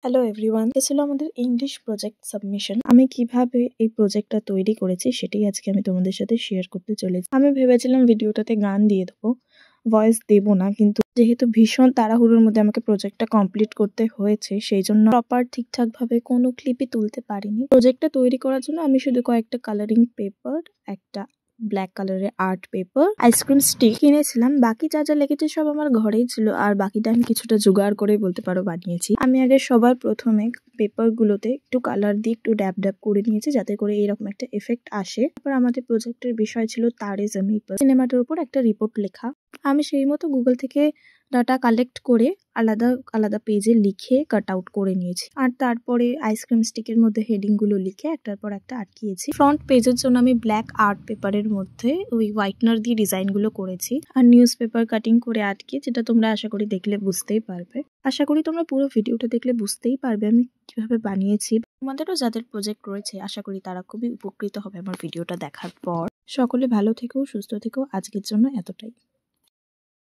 Hello everyone, এ ছিল আমাদের English project submission. আমি কিভাবে এই প্রজেক্টটা তৈরি করেছি সেটাই আজকে আমি তোমাদের সাথে শেয়ার করতে চলেছি। আমি ভেবেছিলাম ভিডিওটাতে গান দিয়ে দেবো, ভয়েস দেবো না, কিন্তু যেহেতু ভীষণ তাড়াহুড়োর মধ্যে আমাকে প্রজেক্টটা কমপ্লিট করতে হয়েছে, সেই জন্য প্রপার ঠিকঠাক ভাবে কোনো ক্লিপই তুলতে পারিনি। প্রজেক্টটা তৈরি করার জন্য আমি শুধু কয়েকটা কালারিং পেপার, একটা ব্ল্যাক কালারের আর্ট পেপার, আইসক্রিম স্টিক কিনেছিলাম। বাকি যা যা লেগেছে সব আমার ঘরেই ছিল, আর বাকিটা আমি কিছুটা জোগাড় করে বলতে পারো বানিয়েছি। আমি আগে সবার প্রথমে পেপার গুলোতে একটু কালার দিয়ে একটু ড্যাব ড্যাব করে নিয়েছি, যাতে করে এরকম একটা এফেক্ট আসে। তারপর আমাদের প্রজেক্টের বিষয় ছিল তারে জমি পর, সিনেমাটার উপর একটা রিপোর্ট লেখা। আমি সেই মতো গুগল থেকে ডাটা কালেক্ট করে আলাদা আলাদা পেজে লিখে কাট আউট করে নিয়েছি, আর তারপরে আইসক্রিম স্টিকের মধ্যে হেডিং গুলো লিখে একটার পর একটা আটকিয়েছি। ফ্রন্ট পেজের জন্য আমি ব্ল্যাক আর্ট পেপারের মধ্যে ওই হোয়াইটনার দিয়ে ডিজাইন গুলো করেছি, আর নিউজ পেপার কাটিং করে আটকে, যেটা তোমরা আশা করি দেখলে বুঝতেই পারবে। আশা করি তোমরা পুরো ভিডিওটা দেখলে বুঝতেই পারবে আমি কিভাবে বানিয়েছি। তোমাদেরও যাদের প্রজেক্ট রয়েছে আশা করি তারা খুবই উপকৃত হবে আমার ভিডিওটা দেখার পর। সকলে ভালো থেকো, সুস্থ থেকো, আজকের জন্য এতটাই।